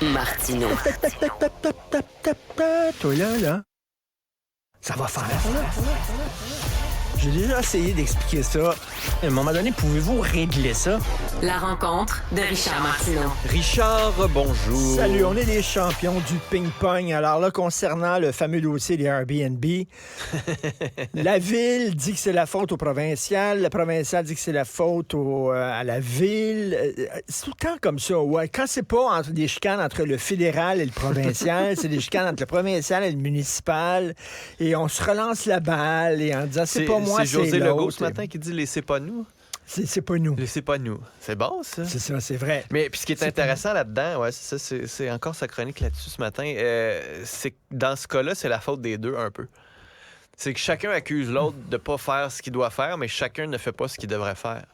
Martineau. Toi là, ça va faire. J'ai déjà essayé d'expliquer ça. À un moment donné, pouvez-vous régler ça? La rencontre de Richard Martineau. Richard, bonjour. Salut, on est les champions du ping-pong. Alors là, concernant le fameux dossier des Airbnb, la ville dit que c'est la faute au provincial, le provincial dit que c'est la faute à la ville. C'est tout le temps comme ça. Ouais. Quand c'est pas des chicanes entre le fédéral et le provincial, c'est des chicanes entre le provincial et le municipal. Et on se relance la balle et en disant c'est pas moi, c'est José c'est Legault l'autre. ce matin qui dit « Laissez pas nous ». C'est pas nous. Laissez pas nous. C'est bon, ça? C'est ça, c'est vrai. Mais puis ce qui est intéressant là-dedans, ouais, c'est ça, c'est encore sa chronique là-dessus ce matin, c'est que dans ce cas-là, c'est la faute des deux un peu. C'est que chacun accuse l'autre de pas faire ce qu'il doit faire, mais chacun ne fait pas ce qu'il devrait faire.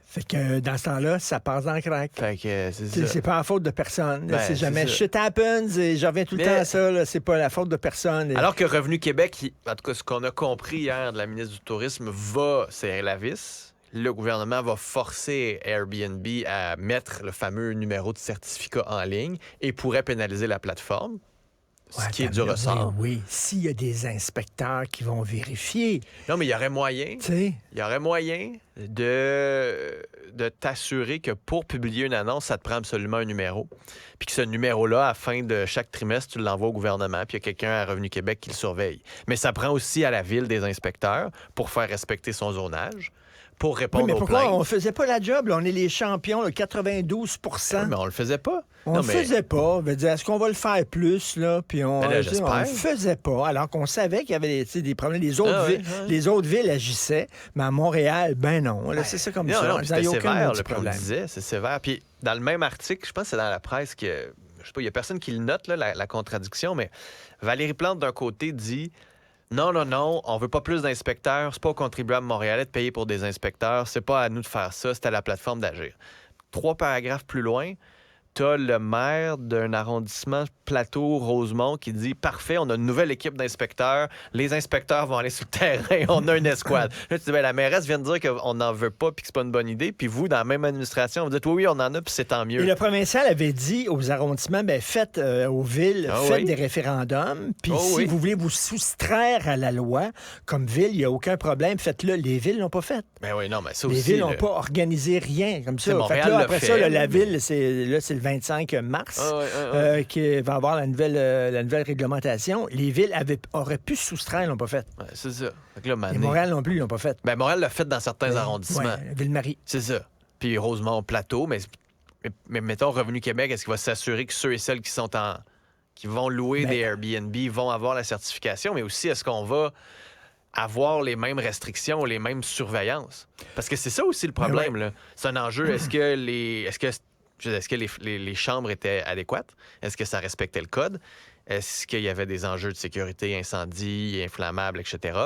Fait que dans ce temps-là, ça passe dans le crack. Fait que c'est ça. C'est pas la faute de personne. Ben, c'est jamais c'est ça. shit happens et je reviens tout le temps à ça. Là, c'est pas la faute de personne. Et... Alors que Revenu Québec, en tout cas, ce qu'on a compris hier de la ministre du Tourisme, va serrer la vis. Le gouvernement va forcer Airbnb à mettre le fameux numéro de certificat en ligne et pourrait pénaliser la plateforme, ce qui est du ressort. Oui, s'il y a des inspecteurs qui vont vérifier. Non, mais il y aurait moyen. Tu sais. Il y aurait moyen de t'assurer que pour publier une annonce, ça te prend absolument un numéro. Puis que ce numéro-là, à la fin de chaque trimestre, tu l'envoies au gouvernement, puis il y a quelqu'un à Revenu Québec qui le surveille. Mais ça prend aussi à la ville des inspecteurs pour faire respecter son zonage, pour répondre Oui, mais aux pourquoi plaintes. on faisait pas la job? Là? On est les champions, là, 92 Oui, mais on le faisait pas. On le faisait pas. Veut dire, est-ce qu'on va le faire plus, là? Puis on, Ben là, on j'espère. le faisait pas, alors qu'on savait qu'il y avait des problèmes. Les autres, oui, les autres villes agissaient, mais à Montréal, ben non. Là, c'est ça comme ça. Non, Il puis n'y a c'était aucun sévère, maudit le on le problème. disait, c'est sévère. Puis dans le même article, je pense que c'est dans la presse que, je sais pas, il y a personne qui le note, là, la contradiction, mais Valérie Plante, d'un côté, dit non, on veut pas plus d'inspecteurs, c'est pas aux contribuables montréalais de payer pour des inspecteurs, c'est pas à nous de faire ça, c'est à la plateforme d'agir. 3 paragraphes plus loin, t'as le maire d'un arrondissement Plateau-Rosemont qui dit « Parfait, on a une nouvelle équipe d'inspecteurs. Les inspecteurs vont aller sur le terrain. On a une escouade. » Là, tu dis ben, « La mairesse vient de dire qu'on n'en veut pas puis que c'est pas une bonne idée. » Puis vous, dans la même administration, vous dites « Oui, on en a puis c'est tant mieux. » Et le provincial avait dit aux arrondissements, ben faites aux villes, faites des référendums, puis si vous voulez vous soustraire à la loi, comme ville, il n'y a aucun problème, faites-le. Les villes l'ont pas fait. Ben oui, non, mais ça Les aussi... villes n'ont pas organisé rien comme ça. Montréal Fait que là, l'a après fait, ça, là, mais- la ville, c'est le 25 mars qui va avoir la nouvelle réglementation. Les villes auraient pu se soustraire, ils l'ont pas fait. Ouais, c'est ça. Fait que là, Et Mané- Montréal non plus, ils l'ont pas fait. Ben, Montréal l'a fait dans certains arrondissements. Ouais, Ville-Marie. C'est ça. Puis Rosemont, Plateau, mais mettons Revenu Québec, est-ce qu'il va s'assurer que ceux et celles qui vont louer des Airbnb vont avoir la certification, mais aussi est-ce qu'on va avoir les mêmes restrictions, les mêmes surveillances? Parce que c'est ça aussi le problème, là. C'est un enjeu. Est-ce que les chambres étaient adéquates? Est-ce que ça respectait le code? Est-ce qu'il y avait des enjeux de sécurité, incendie, inflammables, etc.?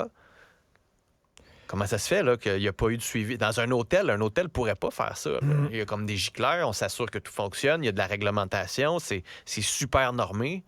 Comment ça se fait là, qu'il n'y a pas eu de suivi? Dans un hôtel pourrait pas faire ça. Là. Il y a comme des gicleurs, on s'assure que tout fonctionne, il y a de la réglementation, c'est super normé.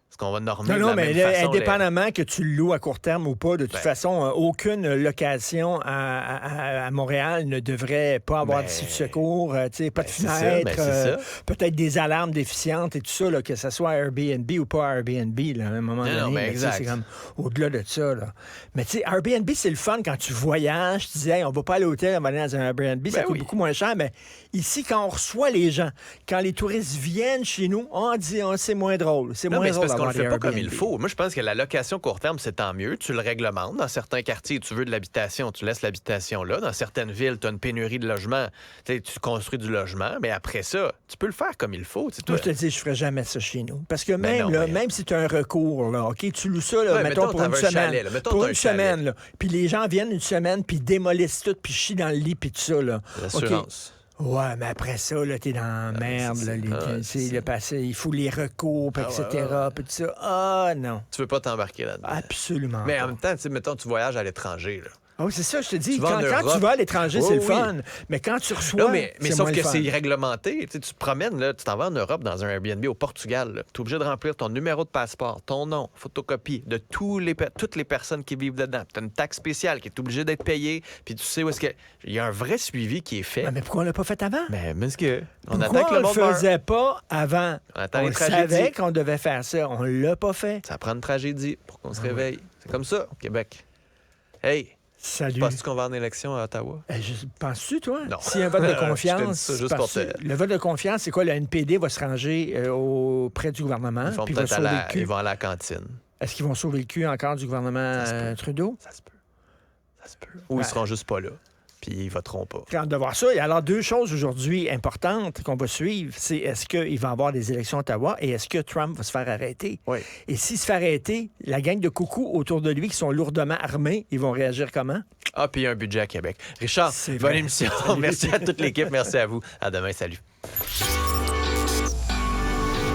Est-ce qu'on va normer de la même façon? Indépendamment que tu le loues à court terme ou pas, de toute façon, aucune location à Montréal ne devrait pas avoir d'issue de secours, pas de fenêtre, peut-être des alarmes déficientes et tout ça, là, que ce soit Airbnb ou pas Airbnb, là, à un moment donné. C'est comme au-delà de ça. Là. Mais tu sais, Airbnb, c'est le fun quand tu voyages, tu dis, hey, on va pas à l'hôtel, on va aller dans un Airbnb, ça coûte beaucoup moins cher, mais ici, quand on reçoit les gens, quand les touristes viennent chez nous, on dit, c'est moins drôle. C'est moins drôle. Parce qu'on le fait pas comme il faut. Moi, je pense que la location court terme, c'est tant mieux. Tu le réglementes. Dans certains quartiers, tu veux de l'habitation, tu laisses l'habitation là. Dans certaines villes, tu as une pénurie de logements. Tu construis du logement, mais après ça, tu peux le faire comme il faut. Moi, je te dis, je ferais jamais ça chez nous. Parce que même si tu as un recours, là, OK, tu loues ça, là, mettons, pour une semaine. Chalet, pour une semaine, là. Puis les gens viennent une semaine, puis démolissent tout, puis chient dans le lit, puis tout ça, là. L'assurance. Ouais, mais après ça, là, t'es dans la merde. Le passé, il faut les recours, etc. Puis tout ça. Ah, non. Tu veux pas t'embarquer là-dedans. Absolument. Mais en même temps, mettons, tu voyages à l'étranger, là. Oh, c'est ça, je te dis. Tu vas en Quand Europe. tu vas à l'étranger, c'est le Oui. fun. Mais quand tu reçois, Non, mais c'est sauf moins que le fun. c'est réglementé. Tu sais, tu te promènes, là, tu t'en vas en Europe dans un Airbnb au Portugal. Tu es obligé de remplir ton numéro de passeport, ton nom, photocopie de toutes les personnes qui vivent dedans. Tu as une taxe spéciale qui est obligée d'être payée. Puis tu sais où est-ce que. Il y a un vrai suivi qui est fait. Ah, mais pourquoi on l'a pas fait avant? Mais est-ce que. On Pourquoi attend que le monde on le meure. faisait pas avant? On attend On les tragédies. savait qu'on devait faire ça. On l'a pas fait. Ça prend une tragédie pour qu'on se réveille. C'est comme ça au Québec. Hey, Salut. penses-tu qu'on va en élection à Ottawa? Penses-tu, toi? Non. S'il y a un vote de Je te dis confiance, ça juste pour le vote de confiance, c'est quoi? Le NPD va se ranger auprès du gouvernement. Ils vont puis va peut-être sauver le cul. ils vont à la cantine. Est-ce qu'ils vont sauver le cul encore du gouvernement Ça se peut. Trudeau? Ça se peut. Ça se peut. Ou ils seront juste pas là. Puis ils voteront pas. J'ai hâte de voir ça. Et alors, deux choses aujourd'hui importantes qu'on va suivre, c'est est-ce qu'il va y avoir des élections à Ottawa et est-ce que Trump va se faire arrêter? Oui. Et s'il se fait arrêter, la gang de coucous autour de lui qui sont lourdement armés, ils vont réagir comment? Ah, puis il y a un budget à Québec. Richard, C'est bonne vrai. émission. Salut. Merci à toute l'équipe. Merci à vous. À demain. Salut.